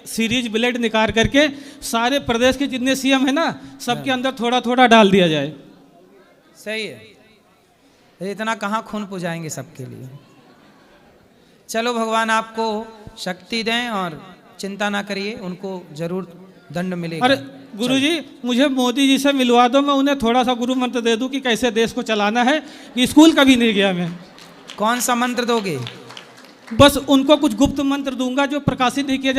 Series blade निकाल करके सारे प्रदेश के जितने सीएम है ना सबके अंदर थोड़ा थोड़ा डाल दिया जाए। सही है, इतना कहाँ खून पुजाएंगे सबके लिए। चलो भगवान आपको शक्ति दें और चिंता ना करिए, उनको जरूर दंड मिलेगा। अरे गुरुजी मुझे मोदी जी से मिलवा दो, मैं उन्हें थोड़ा सा गुरु मंत्र दे दूं कि कैसे देश को चलाना है, कि स्कूल कभी नहीं गया मैं। कौन सा मंत्र दोगे? बस उनको कुछ गुप्त मंत्र दूंगा जो प्रकाशित नहीं किए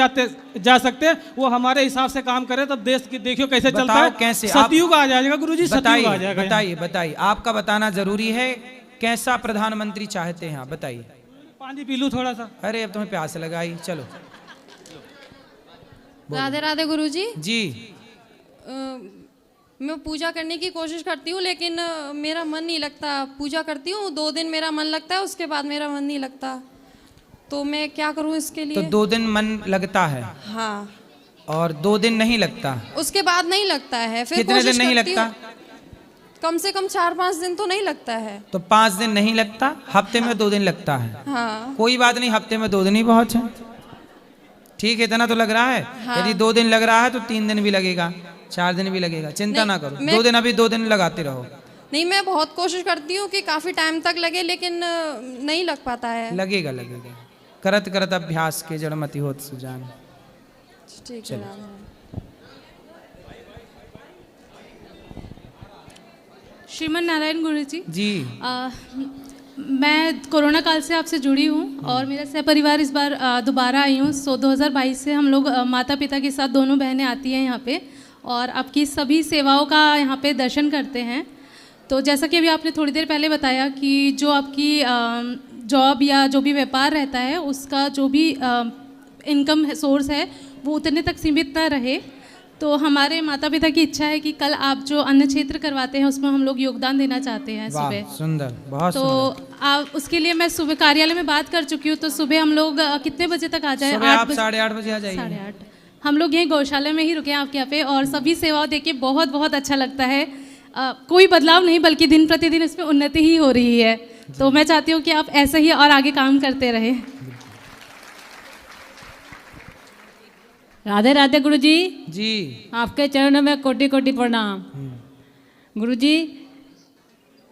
जा सकते, वो हमारे हिसाब से काम करे तो देश की देखियो कैसे चलता है। कैसे? सतयुग आ जाएगा गुरुजी, सतयुग आ जाएगा। बताइए बताइए, आपका बताना जरूरी है। कैसा प्रधानमंत्री चाहते हैं आप बताइए। पानी पी लूं थोड़ा सा। अरे अब तुम्हें प्यास लगाई, चलो। राधे राधे गुरुजी जी। मैं पूजा करने की कोशिश करती हूँ लेकिन मेरा मन नहीं लगता। पूजा करती हूँ 2 दिन मेरा मन लगता है, उसके बाद मेरा मन नहीं लगता, तो मैं क्या करूँ इसके लिए? तो 2 दिन मन लगता है? हाँ। और 2 दिन नहीं लगता? उसके बाद नहीं लगता है। फिर कितने दिन नहीं लगता? कम से कम 4-5 दिन तो नहीं लगता है। तो 5 दिन नहीं लगता, हफ्ते में 2 दिन लगता है। हाँ। कोई बात नहीं, हफ्ते में 2 दिन ही बहुत है। ठीक है, इतना तो लग रहा है। हाँ। यदि 2 दिन लग रहा है तो 3 दिन भी लगेगा, 4 दिन भी लगेगा, चिंता ना करो। 2 दिन अभी 2 दिन लगाते रहो। नहीं, मैं बहुत कोशिश करती हूँ कि काफी टाइम तक लगे लेकिन नहीं लग पाता है। लगेगा लगेगा, करत करत अभ्यास के जड़मति होत सुजान। ठीक है। श्रीमन नारायण गुरु जी। मैं कोरोना काल से आपसे जुड़ी हूँ और मेरा सहपरिवार इस बार दोबारा आई हूँ। 2022 से हम लोग माता पिता के साथ दोनों बहनें आती हैं यहाँ पे और आपकी सभी सेवाओं का यहाँ पे दर्शन करते हैं। तो जैसा कि अभी आपने थोड़ी देर पहले बताया कि जो आपकी जॉब या जो भी व्यापार रहता है उसका जो भी इनकम सोर्स है वो उतने तक सीमित ना रहे, तो हमारे माता पिता की इच्छा है कि कल आप जो अन्न क्षेत्र करवाते हैं उसमें हम लोग योगदान देना चाहते हैं सुबह। सुंदर, बहुत तो सुंदर। उसके लिए मैं सुबह कार्यालय में बात कर चुकी हूँ, तो सुबह हम लोग कितने बजे तक आ जाए? 8:30 बजे आ जाइए। 8:30। हम लोग यहीं गौशाला में ही रुके हैं आपके यहाँ पे और सभी सेवाओं देके बहुत बहुत अच्छा लगता है। कोई बदलाव नहीं बल्कि दिन प्रतिदिन इसमें उन्नति ही हो रही है। तो मैं चाहती हूँ कि आप ऐसे ही और आगे काम करते रहें। राधे राधे गुरुजी। जी। आपके चरणों में कोटि कोटि प्रणाम। गुरुजी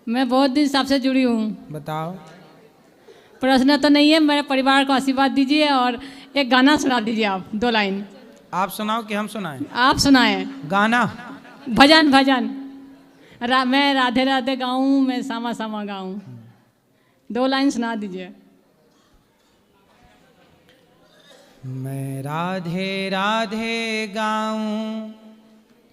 मैं बहुत दिन से आपसे जुड़ी हूँ। बताओ। प्रश्न तो नहीं है, मेरे परिवार को आशीर्वाद दीजिए और एक गाना सुना दीजिए आप 2 लाइन। आप सुनाओ कि हम सुनाएं? आप सुनाएं। गाना? भजन भजन। मैं राधे राधे गाऊँ, मैं सामा सामा गाऊँ, 2 लाइन सुना दीजिए। मैं राधे राधे गाऊं,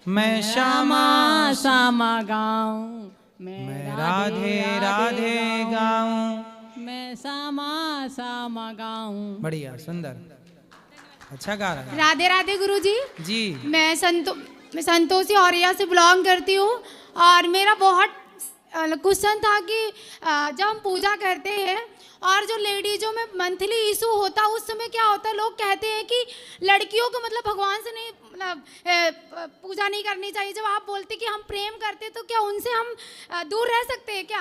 मैं श्यामा सामा गाऊं, मैं राधे राधे गाऊं, मैं सामा सामा गाऊं। बढ़िया, सुंदर, अच्छा गा रहा है। राधे राधे गुरुजी। जी। मैं संतोषी औरिया से बिलोंग करती हूँ और मेरा बहुत क्वेश्चन था कि जब हम पूजा करते हैं और जो लेडीजों में मंथली इशू होता है उस समय क्या होता है, लोग कहते हैं कि लड़कियों को मतलब भगवान से नहीं मतलब पूजा नहीं करनी चाहिए। जब आप बोलते कि हम प्रेम करते तो क्या उनसे हम दूर रह सकते हैं? क्या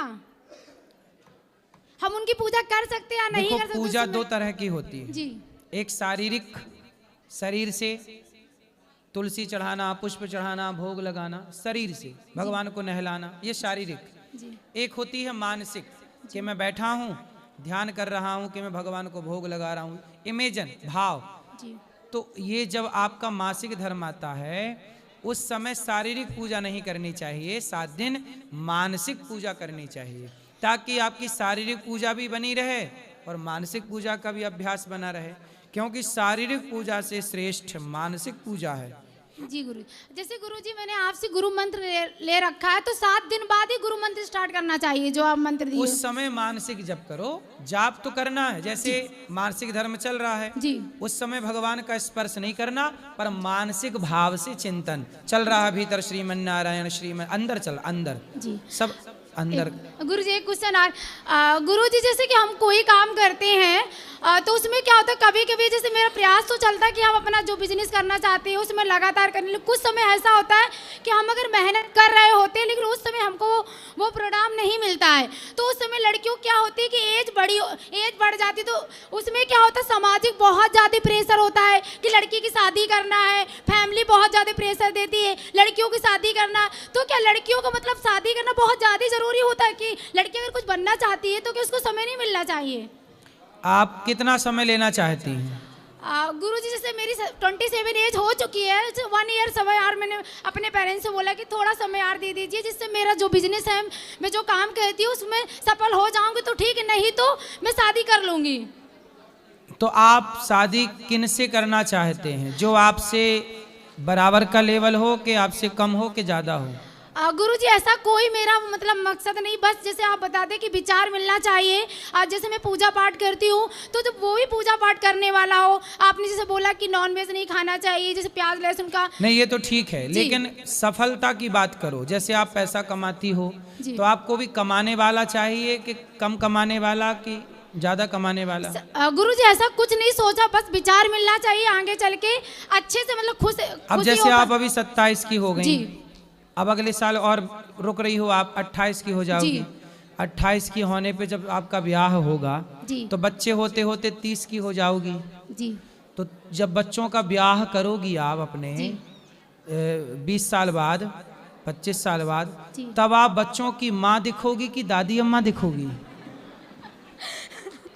हम उनकी पूजा कर सकते हैं या नहीं कर सकते? पूजा 2 तरह की होती है जी। एक शारीरिक, शरीर से तुलसी चढ़ाना, पुष्प चढ़ाना, भोग लगाना, शरीर से भगवान को नहलाना, ये शारीरिक। एक होती है मानसिक, कि मैं बैठा हूँ ध्यान कर रहा हूँ कि मैं भगवान को भोग लगा रहा हूँ, इमेजन, भाव। तो ये जब आपका मासिक धर्म आता है उस समय शारीरिक पूजा नहीं करनी चाहिए, 7 दिन मानसिक पूजा करनी चाहिए ताकि आपकी शारीरिक पूजा भी बनी रहे और मानसिक पूजा का भी अभ्यास बना रहे, क्योंकि शारीरिक पूजा से श्रेष्ठ मानसिक पूजा है। जी गुरु, जैसे गुरु जी मैंने आपसे गुरु मंत्र ले रखा है तो 7 दिन बाद ही गुरु मंत्र स्टार्ट करना चाहिए जो आप मंत्र दिए। उस समय मानसिक जप करो, जाप तो करना है, जैसे मानसिक धर्म चल रहा है जी। उस समय भगवान का स्पर्श नहीं करना, पर मानसिक भाव से चिंतन चल रहा है भीतर, श्रीमन नारायण श्रीमन, अंदर चल, अंदर जी। सब अंदर। गुरु जी एक क्वेश्चन गुरु जी, जैसे कि हम कोई काम करते हैं तो उसमें क्या होता है, कभी कभी जैसे मेरा प्रयास तो चलता है कि हम अपना जो बिजनेस करना चाहते हैं उसमें लगातार करने, लेकिन कुछ समय ऐसा होता है कि हम अगर मेहनत कर रहे होते हैं लेकिन उस समय हमको वो परिणाम नहीं मिलता है, तो उस समय लड़कियों क्या होती है कि एज बढ़ जाती है, तो उसमें क्या होता है, सामाजिक बहुत ज़्यादा प्रेशर होता है कि लड़की की शादी करना है, फैमिली बहुत ज़्यादा प्रेशर देती है लड़कियों की शादी करना। तो क्या लड़कियों को मतलब शादी करना बहुत ज़्यादा ज़रूरी होता है कि लड़की अगर कुछ बनना चाहती है तो क्या उसको समय नहीं मिलना चाहिए? आप कितना समय लेना चाहती हैं? गुरु जी जैसे मेरी 27 एज हो चुकी है, 1 ईयर समय यार मैंने अपने पेरेंट्स से बोला कि थोड़ा समय यार दे दीजिए जिससे मेरा जो बिजनेस है, मैं जो काम करती हूँ उसमें सफल हो जाऊंगी तो ठीक है, नहीं तो मैं शादी कर लूंगी। तो आप शादी किन से करना चाहते हैं? जो आपसे बराबर का लेवल हो कि आपसे कम हो कि ज़्यादा हो? गुरु जी ऐसा कोई मेरा मतलब मकसद नहीं, बस जैसे आप बता दें कि विचार मिलना चाहिए। आज जैसे मैं पूजा पाठ करती हूँ तो जब वो भी पूजा पाठ करने वाला हो, आपने जैसे बोला कि नॉनवेज नहीं खाना चाहिए, जैसे प्याज लहसुन का नहीं, ये तो ठीक है, लेकिन सफलता की बात करो। जैसे आप पैसा कमाती हो तो आपको भी कमाने वाला चाहिए कि कम कमाने वाला कि ज्यादा कमाने वाला? गुरु जी ऐसा कुछ नहीं सोचा, बस विचार मिलना चाहिए आगे चल के अच्छे से, मतलब खुश। अब जैसे आप अभी 27 की हो गई, अब अगले साल और रुक रही हो, आप 28 की हो जाओगी। 28 की होने पे जब आपका ब्याह होगा तो बच्चे होते होते 30 की हो जाओगी जी। तो जब बच्चों का ब्याह करोगी आप अपने 20 साल बाद, 25 साल बाद, तब आप बच्चों की माँ दिखोगी कि दादी अम्मा दिखोगी?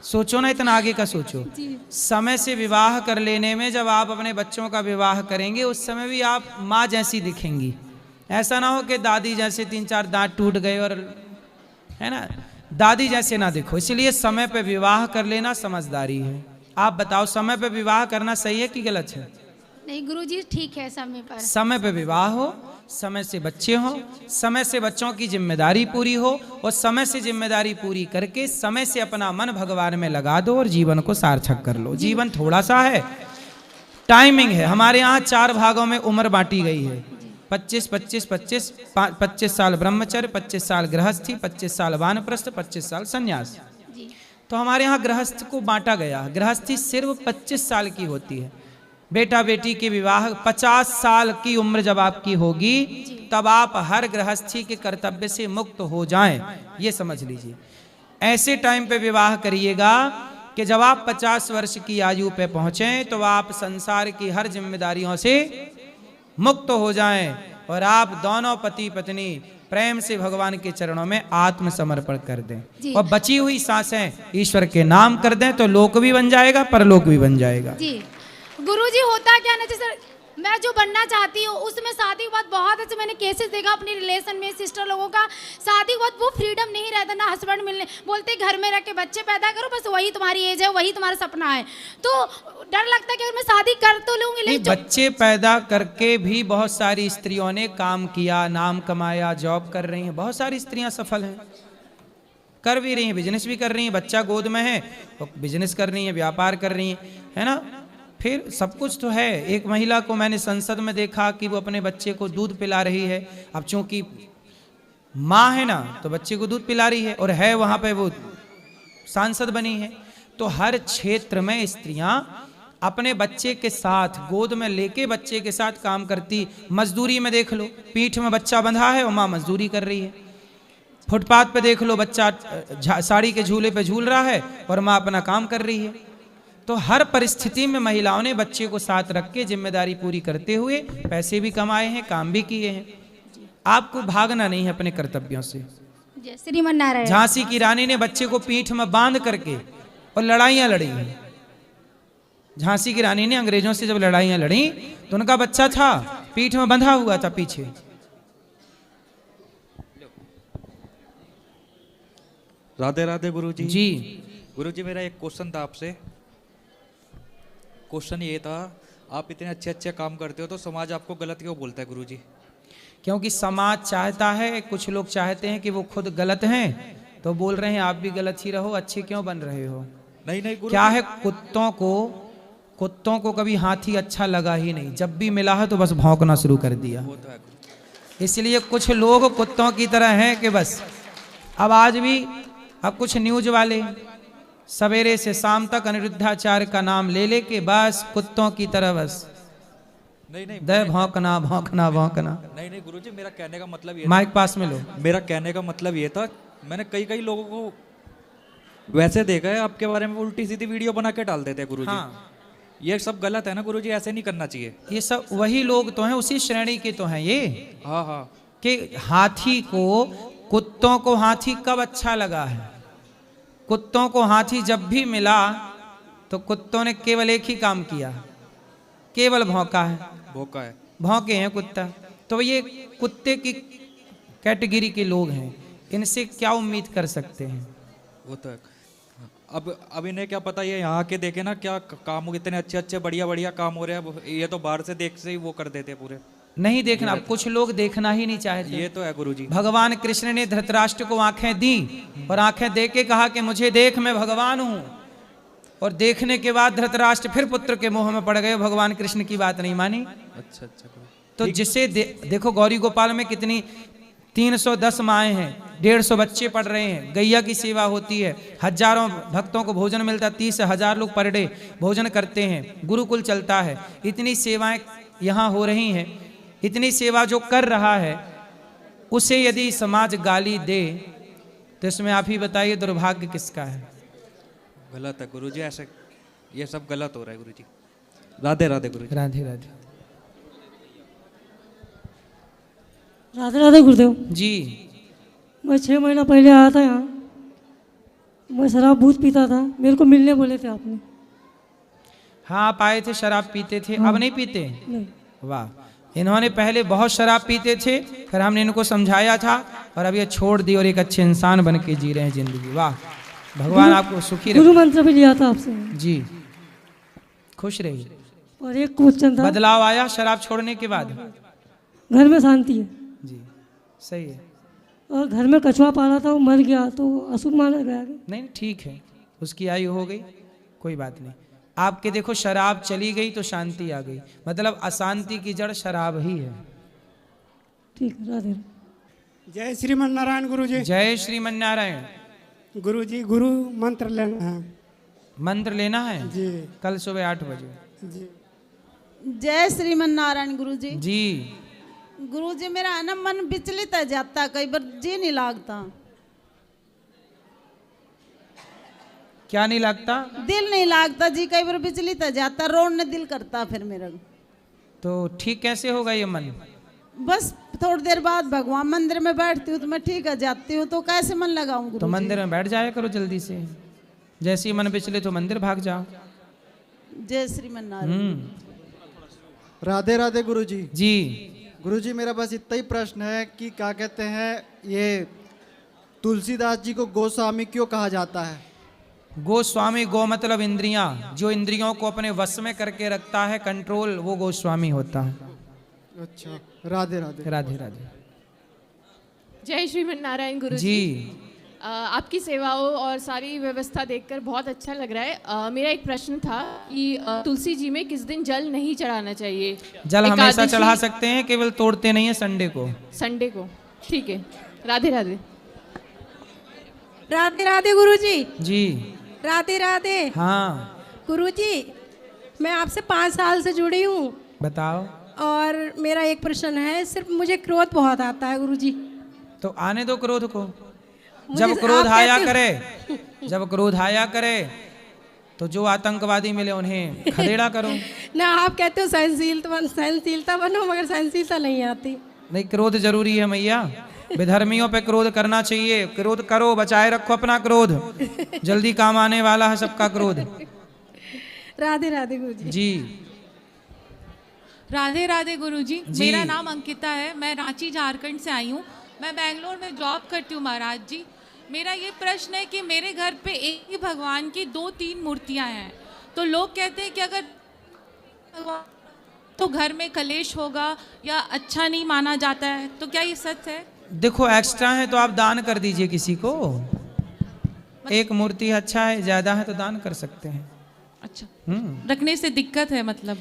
सोचो ना, इतना आगे का सोचो। समय से विवाह कर लेने में जब आप अपने बच्चों का विवाह करेंगे उस समय भी आप माँ जैसी दिखेंगी। ऐसा ना हो कि दादी जैसे 3-4 दांत टूट गए और, है ना, दादी जैसे ना दिखो। इसलिए समय पे विवाह कर लेना समझदारी है। आप बताओ, समय पे विवाह करना सही है कि गलत है? नहीं गुरुजी, ठीक है, समय पर समय पे विवाह हो, समय से बच्चे हो, समय से बच्चों की जिम्मेदारी पूरी हो और समय से जिम्मेदारी पूरी करके समय से अपना मन भगवान में लगा दो और जीवन को सार्थक कर लो। जीवन थोड़ा सा है, टाइमिंग है। हमारे यहाँ 4 भागों में उम्र बांटी गई है, 25 साल ब्रह्मचर्य, 25 साल गृहस्थी, 25 साल वानप्रस्थ, 25 साल संन्यास। तो हमारे यहाँ गृहस्थ को बांटा गया। गृहस्थी सिर्फ 25 साल की होती है। बेटा बेटी के विवाह 50 साल की उम्र जब आपकी होगी तब आप हर गृहस्थी के कर्तव्य से मुक्त हो जाएं, ये समझ लीजिए। ऐसे टाइम पे विवाह करिएगा कि जब आप 50 वर्ष की आयु पे पहुंचें तो आप संसार की हर जिम्मेदारियों से मुक्त हो जाएं और आप दोनों पति पत्नी प्रेम से भगवान के चरणों में आत्मसमर्पण कर दें और बची हुई सांसें ईश्वर के नाम कर दें तो लोक भी बन जाएगा, परलोक भी बन जाएगा। जी गुरुजी, होता क्या ना, जैसे मैं जो बनना चाहती हूँ उसमें शादी के बाद बहुत अच्छे मैंने केसेस देखा अपनी रिलेशन में, सिस्टर लोगों का शादी के बाद वो फ्रीडम नहीं रहता ना, हस्बैंड मिलने बोलते घर में रख के बच्चे पैदा करो, बस वही तुम्हारी एज है, वही तुम्हारा सपना है। तो डर लगता है कि अगर मैं शादी कर तो लूंगी, लेकिन बच्चे पैदा करके भी बहुत सारी स्त्रियों ने काम किया, नाम कमाया, जॉब कर रही हैं। बहुत सारी स्त्रियां सफल हैं, कर भी रही हैं, बिजनेस भी कर रही हैं, बच्चा गोद में है तो बिजनेस कर रही हैं, व्यापार कर रही हैं, है ना। फिर सब कुछ तो है। एक महिला को मैंने संसद में देखा कि वो अपने बच्चे को दूध पिला रही है। अब चूंकि माँ है ना तो बच्चे को दूध पिला रही है और है वहाँ पे वो सांसद बनी है। तो हर क्षेत्र में स्त्रियां अपने बच्चे के साथ गोद में लेके बच्चे के साथ काम करती। मजदूरी में देख लो, पीठ में बच्चा बंधा है और माँ मजदूरी कर रही है। फुटपाथ पे देख लो, बच्चा साड़ी के झूले पे झूल रहा है और माँ अपना काम कर रही है। तो हर परिस्थिति में महिलाओं ने बच्चे को साथ रख के जिम्मेदारी पूरी करते हुए पैसे भी कमाए हैं, काम भी किए हैं। आपको भागना नहीं है अपने कर्तव्यों से। श्रीमन नारायण। झांसी की रानी ने बच्चे को पीठ में बांध करके और लड़ाइयां लड़ी हैं। झांसी की रानी ने अंग्रेजों से जब लड़ाइयां लड़ी तो उनका बच्चा था, पीठ में बंधा हुआ था पीछे। राधे राधे गुरुजी। जी गुरुजी, मेरा एक क्वेश्चन था आपसे। क्वेश्चन ये था, आप इतने अच्छे अच्छे काम करते हो तो समाज आपको गलत क्यों बोलता है गुरुजी? क्योंकि समाज चाहता है, कुछ लोग चाहते हैं कि वो खुद गलत हैं तो बोल रहे हैं आप भी गलत ही रहो, अच्छे क्यों बन रहे हो। नहीं नहीं गुरुजी। क्या है, कुत्तों को कभी हाथी अच्छा लगा ही नहीं, जब भी मिला है तो बस भौंकना शुरू कर दिया। वो तो है। इसलिए कुछ लोग कुत्तों की तरह हैं कि बस अब आज भी अब कुछ न्यूज वाले सवेरे से शाम तक अनिरुद्धाचार्य का नाम ले लेके बस कुत्तों की तरह बस नहीं नहीं दे भौंकना भौंकना भौंकना। नहीं नहीं गुरुजी, मेरा कहने का मतलब ये माइक पास में लो। मेरा कहने का मतलब ये था, मैंने कई कई लोगों को वैसे देखा है आपके बारे में उल्टी सीधी वीडियो बना के डाल देते हैं गुरुजी। हाँ, ये सब गलत है ना गुरुजी, ऐसे नहीं करना चाहिए। ये सब वही लोग तो हैं, उसी श्रेणी के तो हैं ये, हाँ हाँ कि हाथी को कुत्तों को हाथी कब अच्छा लगा है। कुत्तों को हाथी जब भी मिला तो कुत्तों ने केवल एक ही काम किया, केवल भौंका है, भौंका है, भौंके हैं कुत्ता। तो ये कुत्ते की कैटेगरी के लोग हैं, इनसे क्या उम्मीद कर सकते हैं। वो तो है। अब इन्हें क्या पता, ये यहाँ के देखे ना क्या काम हो, इतने अच्छे अच्छे बढ़िया बढ़िया काम हो रहे हैं, ये तो बाहर से देख से ही वो कर देते हैं पूरे। नहीं देखना, कुछ लोग देखना ही नहीं चाहते। ये तो है गुरुजी। भगवान कृष्ण ने धृतराष्ट्र को आंखें दी और आंखें दे के कहा कि मुझे देख, मैं भगवान हूं। और देखने के बाद धृतराष्ट्र फिर पुत्र के मोह में पड़ गए, भगवान कृष्ण की बात नहीं मानी। अच्छा अच्छा तो जिसे देखो गौरी गोपाल में कितनी 310 माएँ हैं, 150 बच्चे पढ़ रहे हैं, गैया की सेवा होती है, हजारों भक्तों को भोजन मिलता है, 30,000 लोग पर डे भोजन करते हैं, गुरुकुल चलता है, इतनी सेवाएं यहाँ हो रही हैं। इतनी सेवा जो कर रहा है उसे यदि समाज गाली दे तो इसमें आप ही बताइए दुर्भाग्य किसका है। गलत है गुरुजी, ऐसे ये सब गलत हो रहा है गुरुजी। राधे राधे गुरुजी। राधे राधे। राधे राधे गुरुदेव जी। मैं 6 महीना पहले आया था यहाँ, मैं शराब बहुत पीता था, मेरे को मिलने बोले थे आपने। हाँ, आप आए थे, शराब पीते थे, अब नहीं पीते। नहीं, वाह, इन्होंने पहले बहुत शराब पीते थे, फिर हमने इनको समझाया था और अब ये छोड़ दी और एक अच्छे इंसान बन के जी रहे हैं जिंदगी। वाह, भगवान आपको सुखी रखे। गुरु मंत्र भी लिया था आपसे जी, खुश रहिए। और एक क्वेश्चन था, बदलाव आया शराब छोड़ने के बाद? घर में शांति है जी, सही है। और घर में कछुआ पाला था, वो मर गया तो अशुभ माना गया क्या? नहीं, ठीक है, उसकी आयु हो गई, कोई बात नहीं। आपके देखो शराब चली गई तो शांति आ गई, मतलब अशांति की जड़ शराब ही है। ठीक है, राधे। जय श्रीमन नारायण गुरुजी। जय श्रीमन नारायण। गुरुजी, गुरु मंत्र लेना है। मंत्र लेना है जी कल सुबह 8 बजे। जी। जय श्रीमन नारायण गुरुजी। जी। गुरुजी, मेरा है ना मन विचलित है जाता, कई बार जी नहीं लागता। क्या नहीं लगता? दिल नहीं लागता जी, कई बार विचलित है जाता, रोने दिल करता फिर मेरा। तो ठीक कैसे होगा ये मन? बस थोड़ी देर बाद भगवान मंदिर में बैठती हूँ तो मैं ठीक है जाती हूँ, तो कैसे मन लगाऊं? तो मंदिर में बैठ जाया करो जल्दी से, जैसे ही मन पिछले तो मंदिर भाग जाओ। जय श्रीमन नारायण। राधे राधे गुरुजी। जी। गुरुजी, मेरा बस इतना ही प्रश्न है कि क्या कहते हैं, ये तुलसीदास जी को गोस्वामी क्यों कहा जाता है? गोस्वामी, गो मतलब इंद्रियां, जो इंद्रियों को अपने वश में करके रखता है, कंट्रोल, वो गोस्वामी होता है। अच्छा, राधे राधे। राधे राधे। जय श्रीमन नारायण गुरु जी। आपकी सेवाओं और सारी व्यवस्था देखकर बहुत अच्छा लग रहा है। मेरा एक प्रश्न था कि तुलसी जी में किस दिन जल नहीं चढ़ाना चाहिए? जल हमेशा चढ़ा सकते हैं, केवल तोड़ते नहीं है संडे को। संडे को, ठीक है। राधे राधे। राधे राधे गुरुजी। जी। राधे राधे। हाँ गुरुजी, मैं आपसे 5 साल से जुड़ी हूँ। बताओ। और मेरा एक प्रश्न है, सिर्फ मुझे क्रोध बहुत आता है गुरुजी। तो आने दो क्रोध को। जब क्रोध आया करे, जब क्रोध आया करे तो जो आतंकवादी मिले उन्हें खदेड़ा करो। ना, आप कहते हो सहनशीलता बनो, मगर सहनशीलता नहीं आती। नहीं, क्रोध जरूरी है मैया, विधर्मियों पे क्रोध करना चाहिए। क्रोध करो, बचाए रखो अपना क्रोध, जल्दी काम आने वाला है सबका क्रोध। राधे राधे गुरुजी। जी। राधे राधे गुरुजी। जी। मेरा नाम अंकिता है, मैं रांची झारखंड से आई हूँ। मैं बेंगलोर में जॉब करती हूँ महाराज जी। मेरा ये प्रश्न है कि मेरे घर पे एक ही भगवान की 2-3 मूर्तियाँ हैं, तो लोग कहते हैं कि अगर तो घर में कलेश होगा या अच्छा नहीं माना जाता है, तो क्या ये सच है? देखो, एक्स्ट्रा है तो आप दान कर दीजिए किसी को। एक मूर्ति अच्छा है, ज्यादा है तो दान कर सकते हैं। अच्छा, रखने से दिक्कत है मतलब?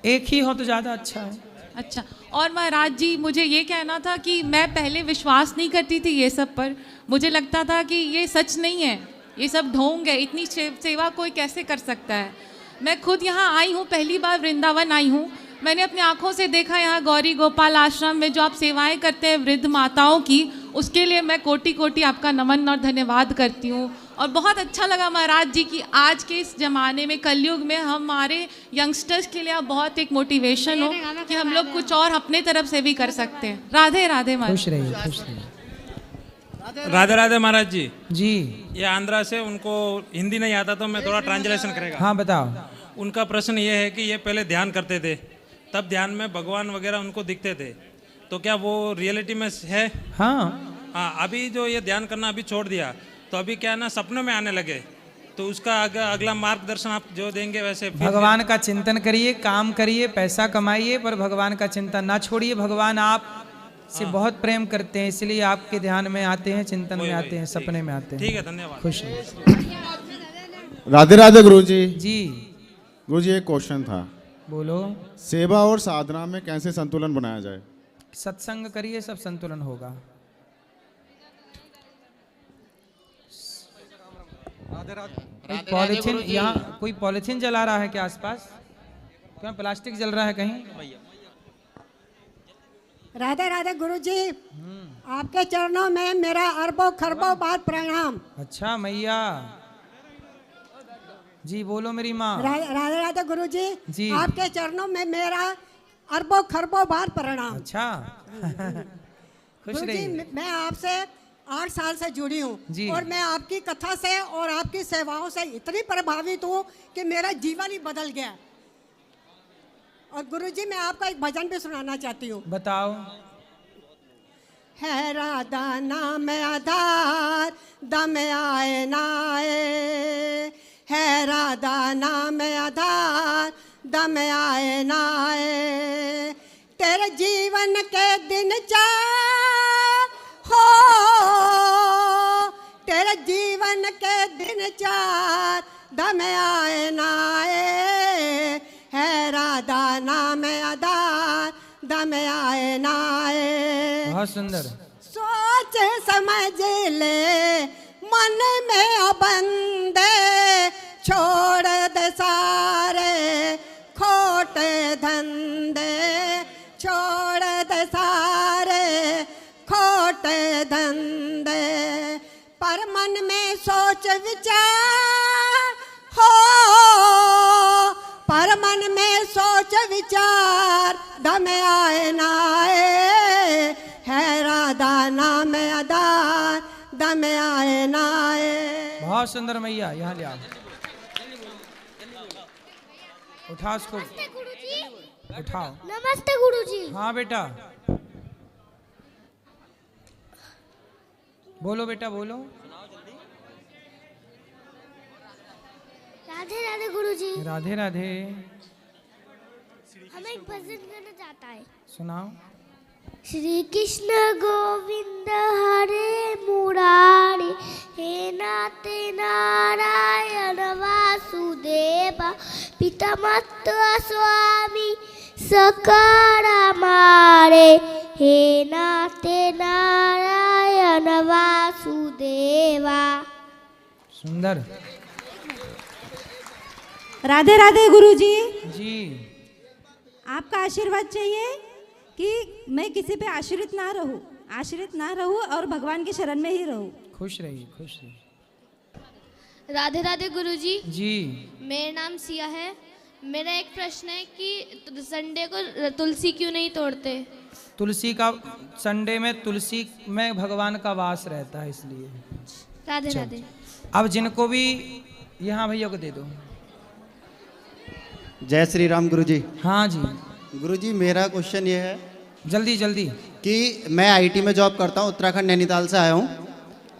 एक ही हो तो ज्यादा अच्छा है। अच्छा, और महाराज जी मुझे ये कहना था कि मैं पहले विश्वास नहीं करती थी ये सब पर। मुझे लगता था कि ये सच नहीं है, ये सब ढोंग है, इतनी सेवा कोई कैसे कर सकता है। मैं खुद यहाँ आई हूँ, पहली बार वृंदावन आई हूँ। मैंने अपनी आंखों से देखा यहाँ गौरी गोपाल आश्रम में जो आप सेवाएं करते हैं वृद्ध माताओं की, उसके लिए मैं कोटि कोटि आपका नमन और धन्यवाद करती हूँ। और बहुत अच्छा लगा महाराज जी कि आज के इस ज़माने में, कलयुग में, हमारे यंगस्टर्स के लिए आप बहुत एक मोटिवेशन हो कि हम लोग कुछ और अपने तरफ से भी कर सकते हैं। राधे राधे महाराज। खुश रहिए, खुश रहिए। राधे राधे महाराज जी। जी, ये आंध्रा से, उनको हिंदी नहीं आता तो मैं थोड़ा ट्रांसलेशन करेगा। हाँ बताओ। उनका प्रश्न ये है कि ये पहले ध्यान करते थे, तब ध्यान में भगवान वगैरह उनको दिखते थे, तो क्या वो रियलिटी में है? हाँ, अभी जो ये ध्यान करना अभी छोड़ दिया, तो अभी क्या है ना, सपनों में आने लगे, तो उसका अगला मार्गदर्शन आप जो देंगे वैसे। भगवान का चिंतन करिए, काम करिए, पैसा कमाइए, पर भगवान का चिंतन ना छोड़िए। भगवान आप से बहुत प्रेम करते हैं, इसलिए आपके ध्यान में आते हैं, चिंतन में आते हैं, सपने में आते हैं। ठीक है, धन्यवाद। खुश राधे राधे गुरु जी। जी गुरु जी, एक क्वेश्चन था। बोलो। सेवा और साधना में कैसे संतुलन बनाया जाए? सत्संग करिए, सब संतुलन होगा। पॉलिथीन, यहाँ कोई पॉलिथीन जला रहा है क्या आसपास? क्या प्लास्टिक जल रहा है कहीं? राधे राधे गुरु जी, आपके चरणों में मेरा अरबों खरबों बार प्रणाम। अच्छा मैया जी, बोलो मेरी माँ। राधे राधे गुरु जी, जी, आपके चरणों में मेरा अरबों खरबों बार प्रणाम। अच्छा खुश रहिए। मैं आपसे 8 साल से जुड़ी हूँ और मैं आपकी कथा से और आपकी सेवाओं से इतनी प्रभावित हूँ कि मेरा जीवन ही बदल गया। और गुरुजी, मैं आपका एक भजन भी सुनाना चाहती हूँ। बताओ। है राधा नाम आधार, दम आए ना आए, है राधा नाम आधार, दम आए ना आए, तेरे जीवन के दिन चार हो, तेरे जीवन के दिन चार, दम आए ना आए, है राधा नाम आधार, दम आए ना आए। बहुत सुंदर। सोच समझ ले मन में बंदे, छोड़ दे सारे खोटे धंधे, छोड़ दे सारे खोटे धंधे, पर मन में सोच विचार हो, पर मन में सोच विचार, दम आए ना आए, है राधा नाम आधार, दम आए ना आए। बहुत सुंदर मैया, यहाँ ले आओ, उठाओ उसको, उठाओ। नमस्ते गुरुजी। हाँ बेटा, बोलो बेटा, बोलो। राधे राधे गुरुजी। राधे राधे। हमें एक भजन गाना चाहता है। सुनाओ। श्री कृष्ण गोविंद हरे मुरारी, हे नाथ नारायण वासुदेवा, पिता माता स्वामी सकारा मारे, हे नाथ नारायण वासुदेवा। सुंदर। राधे राधे गुरुजी। जी, आपका आशीर्वाद चाहिए कि मैं किसी पे आश्रित ना रहूं और भगवान की शरण में ही रहूं। खुश रहिए, खुश रहिए। राधे राधे गुरुजी। जी, मेरा नाम सिया है। मेरा एक प्रश्न है कि संडे को तुलसी क्यों नहीं तोड़ते? तुलसी का, संडे में तुलसी में भगवान का वास रहता है, इसलिए। राधे राधे। अब जिनको भी, यहाँ भैया को दे दो। जय श्री राम गुरुजी। हाँ जी गुरुजी, मेरा क्वेश्चन ये है, जल्दी जल्दी, कि मैं आईटी में जॉब करता हूँ, उत्तराखंड नैनीताल से आया हूँ।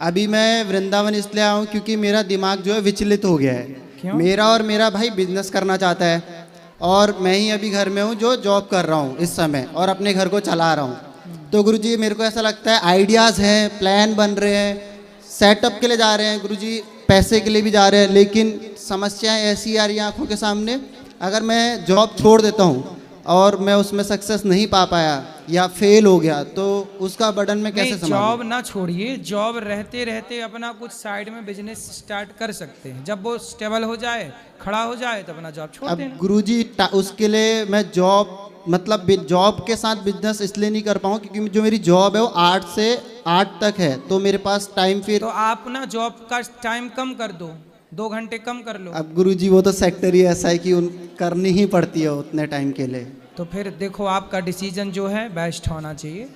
अभी मैं वृंदावन इसलिए आया हूँ क्योंकि मेरा दिमाग जो है विचलित हो गया है। क्यों? मेरा और मेरा भाई बिजनेस करना चाहता है और मैं ही अभी घर में हूँ जो जॉब कर रहा हूँ इस समय, और अपने घर को चला रहा हूँ। तो गुरुजी, मेरे को ऐसा लगता है आइडियाज़ हैं, प्लान बन रहे हैं, सेटअप के लिए जा रहे हैं गुरुजी, पैसे के लिए भी जा रहे हैं, लेकिन समस्याएं ऐसी आ रही हैं आंखों के सामने। अगर मैं जॉब छोड़ देता हूँ और मैं उसमें सक्सेस नहीं पा पाया या फेल हो गया, तो उसका बर्डन मैं कैसे नहीं, संभालूं? जॉब ना छोड़िए, जॉब रहते रहते अपना कुछ साइड में बिजनेस स्टार्ट कर सकते हैं। जब वो स्टेबल हो जाए, खड़ा हो जाए, तो अपना जॉब छोड़ अब देना। गुरुजी उसके लिए मैं जॉब मतलब जॉब के साथ बिजनेस इसलिए नहीं कर पाऊँ क्योंकि जो मेरी जॉब है वो 8 से 8 तक है, तो मेरे पास टाइम फिर। तो आप ना जॉब का टाइम कम कर दो, 2 घंटे कम कर लो। अब गुरुजी वो तो सेक्टर ही ऐसा है कि करनी ही पड़ती है उतने टाइम के लिए। तो फिर देखो, आपका डिसीजन जो है बेस्ट होना चाहिए,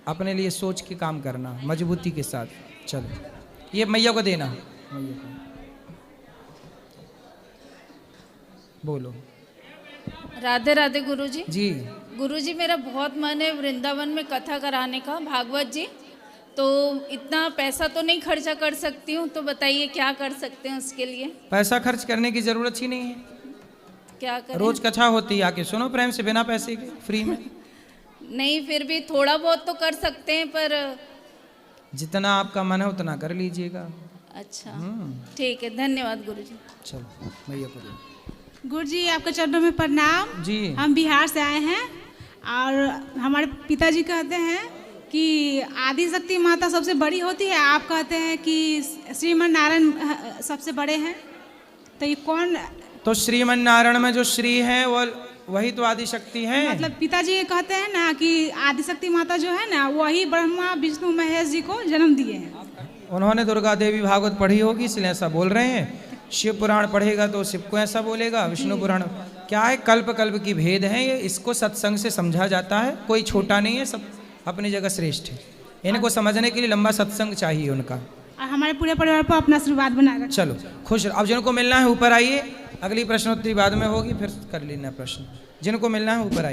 अपने लिए सोच के काम करना मजबूती के साथ। चलो, ये मैया को देना, मैया को बोलो। राधे राधे गुरुजी। जी गुरुजी, मेरा बहुत मन है वृंदावन में कथा कराने का, भागवत जी। तो इतना पैसा तो नहीं खर्चा कर सकती हूँ, तो बताइए क्या कर सकते हैं उसके लिए? पैसा खर्च करने की जरूरत ही नहीं है। क्या करें? रोज कथा होती है, आके सुनो प्रेम से, बिना पैसे के, फ्री में। नहीं, फिर भी थोड़ा बहुत तो कर सकते हैं, पर जितना आपका मन है उतना कर लीजिएगा। अच्छा, ठीक है, धन्यवाद गुरुजी। चलो भैया को दो। गुरुजी, आपके चरणों में प्रणाम जी। हम बिहार से आए हैं और हमारे पिताजी कहते हैं कि आदि शक्ति माता सबसे बड़ी होती है, आप कहते हैं कि श्रीमन नारायण सबसे बड़े हैं, तो ये कौन? तो श्रीमन नारायण में जो श्री है वो वही तो आदि शक्ति है। मतलब पिताजी ये कहते हैं ना कि आदि शक्ति माता जो है ना वही ब्रह्मा विष्णु महेश जी को जन्म दिए हैं। उन्होंने दुर्गा देवी भागवत पढ़ी होगी इसलिए ऐसा बोल रहे हैं। शिव पुराण पढ़ेगा तो शिव को ऐसा बोलेगा, विष्णु पुराण क्या है, कल्प कल्प की भेद है ये, इसको सत्संग से समझा जाता है। कोई छोटा नहीं है, सब अपनी जगह श्रेष्ठ है। इनको समझने के लिए लंबा सत्संग चाहिए उनका। और हमारे पूरे परिवार पर अपना आशीर्वाद बनाए रखें। चलो खुश। अब जिनको मिलना है ऊपर आइए, अगली प्रश्नोत्तरी बाद में होगी, फिर कर लेना प्रश्न। जिनको मिलना है ऊपर आइए।